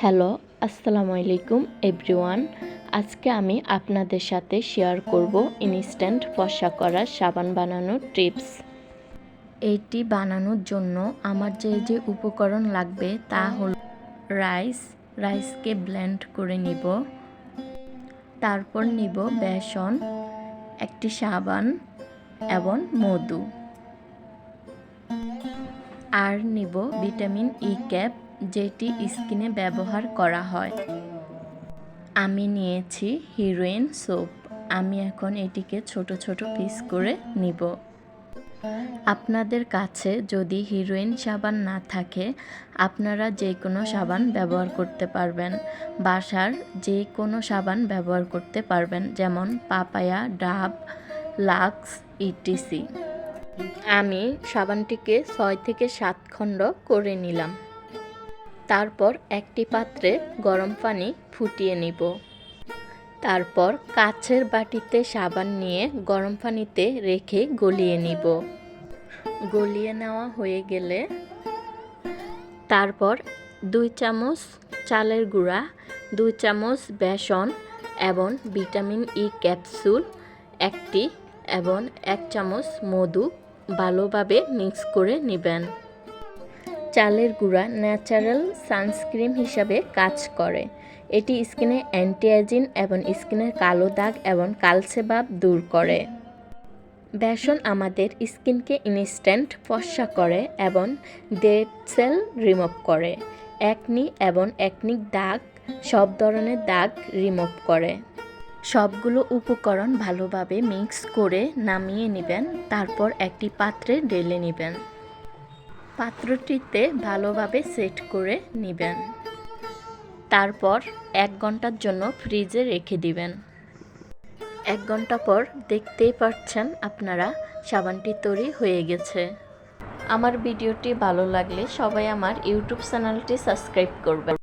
Hello, আসসালামু আলাইকুম everyone. আজকে আমি আপনাদের সাথে শেয়ার করব ইনস্ট্যান্ট ফর্সা করা সাবান বানানোর টিপস। এইটি বানানোর জন্য আমার যে উপকরণ লাগবে তা হল রাইসকে ব্লেন্ড করে নিব, তারপর নিব বেসন, একটি সাবান এবং মধু, আর নিব ভিটামিন ই ক্যাপ যেটি স্কিনে ব্যবহার করা হয়। আমি নিয়েছি হিরোইন সোপ। আমি এখন এটিকে ছোট ছোট পিস করে নিব। আপনাদের কাছে যদি হিরোইন সাবান না থাকে আপনারা যে কোনো সাবান ব্যবহার করতে পারবেন। বাসার যে কোনো সাবান ব্যবহার করতে পারবেন, যেমন পাপায়া, ডাব, লাক্স ইটিসি। আমি সাবানটিকে 6 থেকে 7 খণ্ড করে নিলাম। তারপর একটি পাত্রে গরম পানি ফুটিয়ে নিব। তারপর কাচের বাটিতে সাবান নিয়ে গরম পানিতে রেখে গলিয়ে নিব। গলিয়ে নেওয়া হয়ে গেলে তারপর 2 চামচ চালের গুঁড়া, 2 চামচ বেসন এবং ভিটামিন ই ক্যাপসুল একটি এবং 1 চামচ মধু ভালোভাবে মিক্স করে নেবেন। চালের গুঁড়া ন্যাচারাল সানস্ক্রিন হিসাবে কাজ করে। এটি স্কিনে অ্যান্টি এজিং এবং স্কিনের কালো দাগ এবং কালচে ভাব দূর করে। বেসন আমাদের স্কিনকে ইনস্ট্যান্ট ফর্সা করে এবং ডেড সেল রিমুভ করে। একনি এবং একনিক দাগ, সব ধরনের দাগ রিমুভ করে। সবগুলো উপকরণ ভালোভাবে মিক্স করে নামিয়ে নেবেন। তারপর একটি পাত্রে ঢেলে নেবেন। পাত্রটিতে ভালোভাবে সেট করে নেবেন। তারপর 1 ঘন্টার জন্য ফ্রিজে রেখে দিবেন। 1 ঘন্টা পর দেখতেই পাচ্ছেন আপনারা সাবানটি তৈরি হয়ে গেছে। আমার ভিডিওটি ভালো লাগলে সবাই আমার ইউটিউব চ্যানেলটি সাবস্ক্রাইব করবেন।